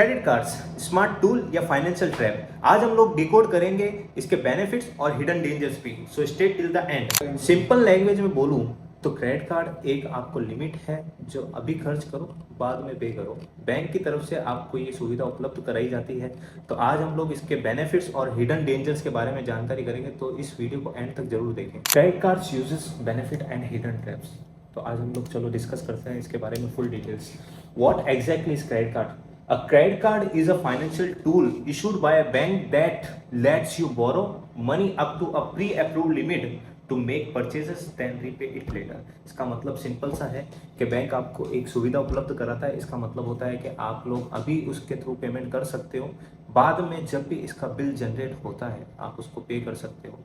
Credit cards smart tool या financial trap. आज हम लोग डिकोड करेंगे इसके बेनिफिट्स और हिडन डेंजर्स भी। So stay till the end. Simple language में बोलूं तो क्रेडिट कार्ड एक आपको लिमिट है जो अभी खर्च करो बाद में पे करो। बैंक की तरफ से आपको ये सुविधा उपलब्ध कराई जाती है। तो आज हम लोग इसके बेनिफिट्स और हिडन डेंजर्स के बारे में जानकारी करेंगे, तो इस वीडियो को एंड तक जरूर देखें। Credit cards uses benefit and hidden traps. तो आज हम लोग चलो डिस्कस करते हैं इसके बारे में full details. What exactly is credit card? A credit card is a financial tool issued by a bank that lets you borrow money up to a pre-approved limit to make purchases then repay it later। इसका मतलब simple सा है कि bank आपको एक सुविधा उपलब्ध कराता है। इसका मतलब होता है कि आप लोग अभी उसके थ्रू पेमेंट कर सकते हो, बाद में जब भी इसका बिल जनरेट होता है आप उसको पे कर सकते हो।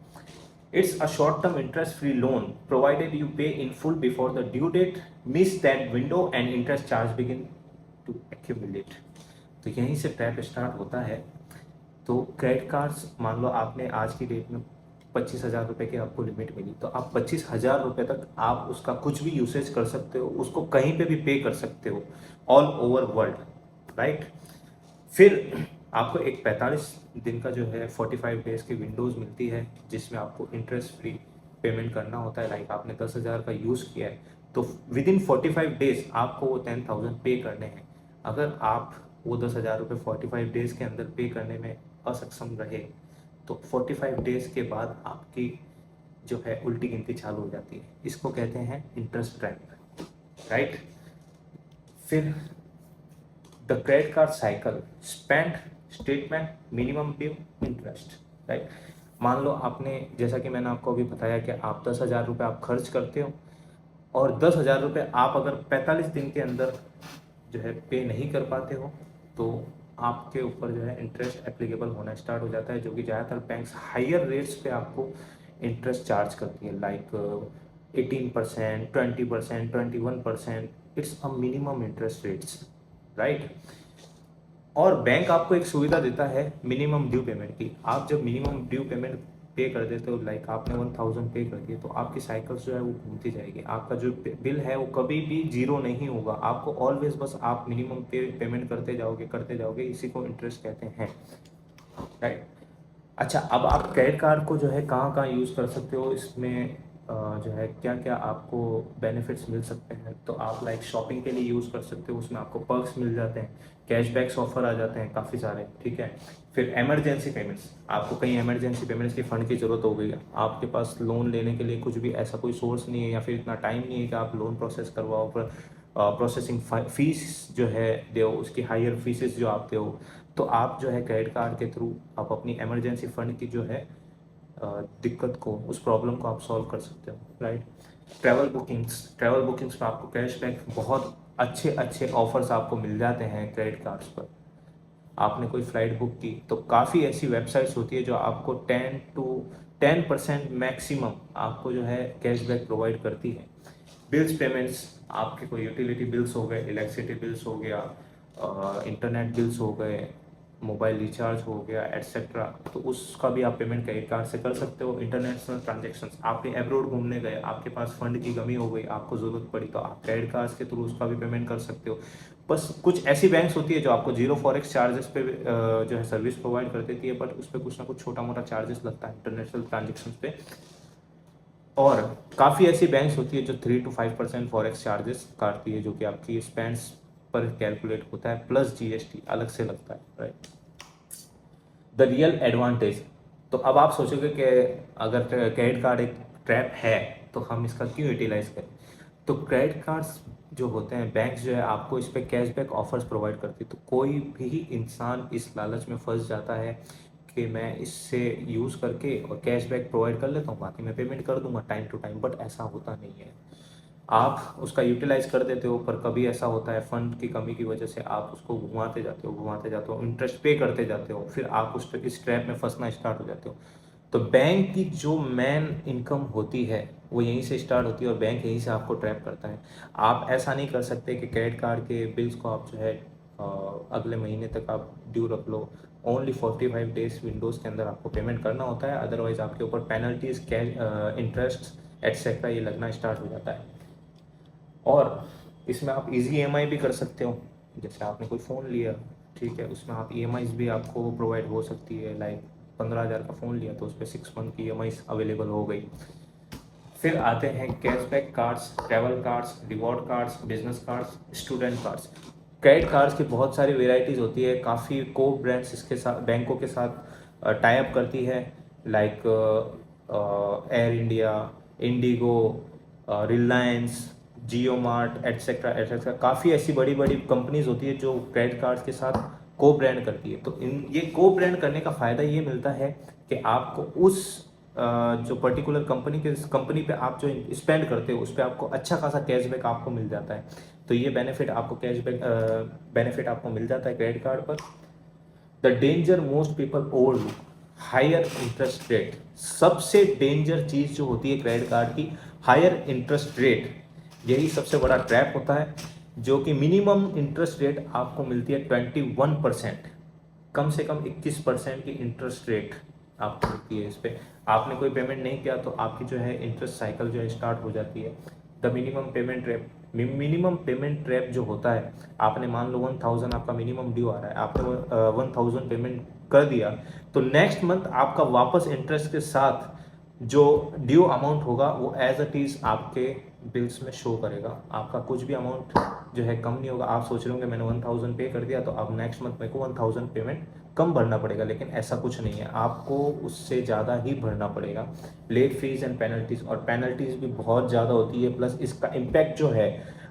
It's a short-term interest-free loan provided you pay in full before the due date, miss that window and interest charge begin to accumulate। तो यहीं से ट्रैप स्टार्ट होता है। तो क्रेडिट कार्ड्स, मान लो आपने आज की डेट में 25,000 रुपये की आपको लिमिट मिली, तो आप 25,000 रुपये तक आप उसका कुछ भी यूसेज कर सकते हो, उसको कहीं पे भी पे कर सकते हो ऑल ओवर वर्ल्ड, राइट। फिर आपको एक 45 दिन का जो है 45 डेज की विंडोज़ मिलती है जिसमें आपको इंटरेस्ट फ्री पेमेंट करना होता है। लाइक आपने 10,000 का यूज़ किया है तो विद इन 45 डेज आपको वो 10,000 पे करने हैं। अगर आप वो 10,000 रुपये 45 डेज के अंदर पे करने में असक्षम रहे तो 45 डेज के बाद आपकी जो है उल्टी गिनती चालू हो जाती है। इसको कहते हैं इंटरेस्ट ट्रैप, राइट। फिर the credit card cycle, spend, statement, minimum due, interest, right. मान लो आपने, जैसा कि मैंने आपको अभी बताया कि आप 10,000 रुपये आप खर्च करते हो और 10,000 रुपये आप अगर 45 दिन के अंदर जो है पे नहीं कर पाते हो तो आपके ऊपर जो है इंटरेस्ट एप्लीकेबल होना स्टार्ट हो जाता है, जो कि ज़्यादातर बैंक्स हायर रेट्स पे आपको इंटरेस्ट चार्ज करती है। Like 18%, 20%, 21%। It's a minimum interest rates, right. और बैंक आपको एक सुविधा देता है मिनिमम ड्यू पेमेंट की। आप जब मिनिमम ड्यू पेमेंट पे कर देते हो, लाइक आपने 1,000 पे कर दिया, तो आपकी साइकिल्स जो है वो घूमती जाएगी। आपका जो बिल है वो कभी भी जीरो नहीं होगा। आपको ऑलवेज बस आप मिनिमम पेमेंट करते जाओगे। इसी को इंटरेस्ट कहते हैं, राइट। अच्छा, अब आप क्रेडिट कार्ड को जो है कहाँ कहाँ यूज़ कर सकते हो, इसमें जो है क्या क्या आपको बेनिफिट्स मिल सकते हैं। तो आप लाइक शॉपिंग के लिए यूज़ कर सकते हो, उसमें आपको पर्क्स मिल जाते हैं, कैशबैक्स ऑफर आ जाते हैं काफ़ी सारे, ठीक है। फिर इमरजेंसी पेमेंट्स, आपको कहीं इमरजेंसी पेमेंट्स की फ़ंड की ज़रूरत हो गई, आपके पास लोन लेने के लिए कुछ भी ऐसा कोई सोर्स नहीं है या फिर इतना टाइम नहीं है कि आप लोन प्रोसेस करवाओ, पर प्रोसेसिंग फीस जो है दो, उसकी हायर फीसेस जो आप दो, तो आप जो है क्रेडिट कार्ड के थ्रू आप अपनी इमरजेंसी फंड की जो है दिक्कत को, उस प्रॉब्लम को आप सॉल्व कर सकते हो, राइट। ट्रैवल बुकिंग्स में आपको कैशबैक, बहुत अच्छे अच्छे ऑफर्स आपको मिल जाते हैं क्रेडिट कार्ड्स पर। आपने कोई फ़्लाइट बुक की तो काफ़ी ऐसी वेबसाइट्स होती है जो आपको 10% मैक्सिमम आपको जो है कैशबैक प्रोवाइड करती है। बिल्स पेमेंट्स, आपके कोई यूटिलिटी बिल्स हो गए, इलेक्ट्रिसिटी बिल्स हो गया, इंटरनेट बिल्स हो गए, मोबाइल रिचार्ज हो गया, एट्सेट्रा, तो उसका भी आप पेमेंट क्रेडिट कार्ड से कर सकते हो। इंटरनेशनल ट्रांजेक्शन्स, आपने अब्रॉड घूमने गए, आपके पास फंड की कमी हो गई, आपको ज़रूरत पड़ी, तो आप क्रेडिट कार्ड्स के थ्रू उसका भी पेमेंट कर सकते हो। बस कुछ ऐसी बैंक्स होती है जो आपको जीरो फॉरेक्स चार्जेस पे जो है सर्विस प्रोवाइड कर देती है, बट उस पर कुछ ना कुछ छोटा मोटा चार्जेस लगता है इंटरनेशनल ट्रांजेक्शन पे। और काफ़ी ऐसी बैंक्स होती है जो 3 to 5% फॉरेक्स चार्जेस काटती है, जो कि आपकी स्पेंड्स पर कैलकुलेट होता है, प्लस जीएसटी अलग से लगता है, राइट। द रियल एडवांटेज, तो अब आप सोचोगे कि अगर क्रेडिट कार्ड एक ट्रैप है तो हम इसका क्यों यूटिलाइज करें। तो क्रेडिट कार्ड्स जो होते हैं, बैंक्स जो है आपको इस पर कैशबैक ऑफर्स प्रोवाइड करती है। तो कोई भी इंसान इस लालच में फंस जाता है कि मैं इससे यूज़ करके और कैशबैक प्रोवाइड कर लेता हूँ, बाकी मैं पेमेंट कर दूंगा टाइम टू टाइम, बट ऐसा होता नहीं है। आप उसका यूटिलाइज कर देते हो, पर कभी ऐसा होता है फंड की कमी की वजह से आप उसको घुमाते जाते हो, इंटरेस्ट पे करते जाते हो, फिर आप इस ट्रैप में फंसना स्टार्ट हो जाते हो। तो बैंक की जो मेन इनकम होती है वो यहीं से स्टार्ट होती है और बैंक यहीं से आपको ट्रैप करता है। आप ऐसा नहीं कर सकते कि क्रेडिट कार्ड के बिल्स को आप जो है अगले महीने तक आप ड्यू रख लो। ओनली 45 डेज विंडोज़ के अंदर आपको पेमेंट करना होता है, अदरवाइज आपके ऊपर पेनल्टीज, कैश, इंटरेस्ट एट्सेट्रा ये लगना स्टार्ट हो जाता है। और इसमें आप इजी ईएमआई भी कर सकते हो। जैसे आपने कोई फ़ोन लिया, ठीक है, उसमें आप EMIs भी आपको प्रोवाइड हो सकती है, लाइक 15,000 का फ़ोन लिया तो उस पर 6 मंथ की EMIs अवेलेबल हो गई। फिर आते हैं cashback cards, travel cards, reward cards, business cards, student cards. Credit cards की बहुत सारी वेराइटीज़ होती है, काफ़ी को ब्रांड्स इसके साथ, बैंकों के साथ टाई अप करती है, like air India, IndiGo, Reliance, Jio mart, etcetera etcetera. काफ़ी ऐसी बड़ी बड़ी कंपनीज होती है जो क्रेडिट कार्ड्स के साथ को ब्रांड करती है। तो इन ये को ब्रांड करने का फ़ायदा ये मिलता है कि आपको उस जो पर्टिकुलर कंपनी पे आप जो स्पेंड करते हो उस पर आपको अच्छा खासा कैशबैक आपको मिल जाता है। तो ये बेनिफिट आपको मिल जाता है क्रेडिट कार्ड पर। The danger most people overlook, higher interest rate. सबसे डेंजर चीज़ जो होती है क्रेडिट कार्ड की, हायर इंटरेस्ट रेट। यही सबसे बड़ा ट्रैप होता है, जो कि मिनिमम इंटरेस्ट रेट आपको मिलती है 21%, कम से कम 21% की इंटरेस्ट रेट आपको मिलती है। इस पर आपने कोई पेमेंट नहीं किया तो आपकी जो है इंटरेस्ट साइकिल जो है स्टार्ट हो जाती है। द मिनिमम पेमेंट ट्रैप जो होता है, आपने मान लो 1000 आपका मिनिमम ड्यू आ रहा है, आपने 1000 पेमेंट कर दिया, तो नेक्स्ट मंथ आपका वापस इंटरेस्ट के साथ जो ड्यू अमाउंट होगा वो एज इट इज़ आपके बिल्स में शो करेगा। आपका कुछ भी अमाउंट जो है कम नहीं होगा। आप सोच रहे होंगे मैंने 1000 पे कर दिया तो अब नेक्स्ट मंथ मेरे को 1000 पेमेंट कम भरना पड़ेगा, लेकिन ऐसा कुछ नहीं है, आपको उससे ज़्यादा ही भरना पड़ेगा। लेट फीस एंड पेनल्टीज, और पेनल्टीज भी बहुत ज़्यादा होती है, प्लस इसका इम्पैक्ट जो है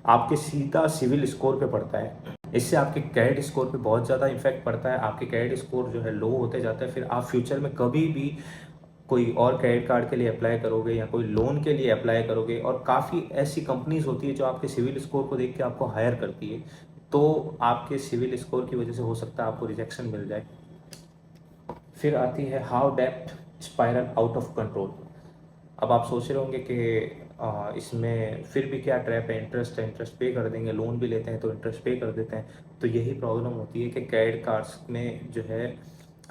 आपके सीधा सिविल स्कोर पे पड़ता है। इससे आपके क्रेडिट स्कोर पे बहुत ज़्यादा इम्पैक्ट पड़ता है। आपके क्रेडिट स्कोर जो है लो होते जाता है, फिर आप फ्यूचर में कभी भी कोई और क्रेडिट कार्ड के लिए अप्लाई करोगे या कोई लोन के लिए अप्लाई करोगे, और काफ़ी ऐसी कंपनीज होती है जो आपके सिविल स्कोर को देख के आपको हायर करती है, तो आपके सिविल स्कोर की वजह से हो सकता है आपको रिजेक्शन मिल जाए। फिर आती है हाउ डेब्ट स्पाइरल आउट ऑफ कंट्रोल। अब आप सोच रहे होंगे कि इसमें फिर भी क्या ट्रैप है, इंटरेस्ट पे कर देंगे, लोन भी लेते हैं तो इंटरेस्ट पे कर देते हैं। तो यही प्रॉब्लम होती है कि क्रेडिट कार्ड्स में जो है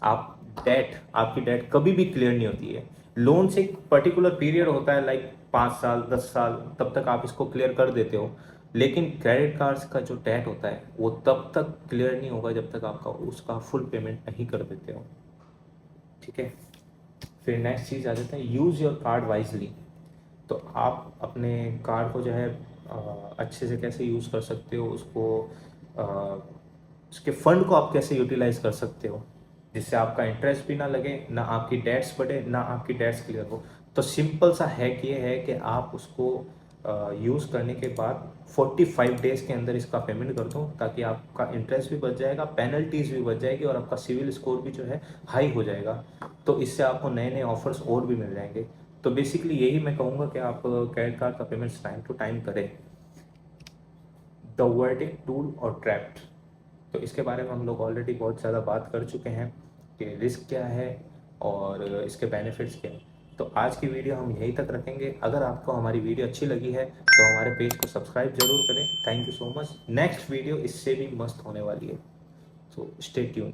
आपकी डेट कभी भी क्लियर नहीं होती है। लोन से एक पर्टिकुलर पीरियड होता है, लाइक 5 साल 10 साल, तब तक आप इसको क्लियर कर देते हो, लेकिन क्रेडिट कार्ड्स का जो डेट होता है वो तब तक क्लियर नहीं होगा जब तक आपका उसका फुल पेमेंट नहीं कर देते हो। ठीक है, फिर नेक्स्ट चीज़ आ जाता है यूज़ योर कार्ड वाइजली। तो आप अपने कार्ड को जो है अच्छे से कैसे यूज़ कर सकते हो, उसके फंड को आप कैसे यूटिलाइज कर सकते हो जिससे आपका इंटरेस्ट भी ना लगे, ना आपकी डेट्स बढ़े, ना आपकी डेट्स क्लियर हो। तो सिंपल सा हैक ये है कि आप उसको यूज़ करने के बाद 45 डेज़ के अंदर इसका पेमेंट कर दो, ताकि आपका इंटरेस्ट भी बच जाएगा, पेनल्टीज़ भी बच जाएगी, और आपका सिविल स्कोर भी जो है हाई हो जाएगा। तो इससे आपको नए नए ऑफर्स और भी मिल जाएंगे। तो बेसिकली यही मैं कहूँगा कि आप क्रेडिट कार्ड का पेमेंट्स टाइम टू टाइम करें। द वर्डिक टूल और ट्रैप्ड, तो इसके बारे में हम लोग ऑलरेडी बहुत ज़्यादा बात कर चुके हैं कि रिस्क क्या है और इसके बेनिफिट्स क्या हैं। तो आज की वीडियो हम यहीं तक रखेंगे। अगर आपको हमारी वीडियो अच्छी लगी है तो हमारे पेज को सब्सक्राइब जरूर करें। Thank you so much. Next video इससे भी मस्त होने वाली है, सो स्टे ट्यून्ड।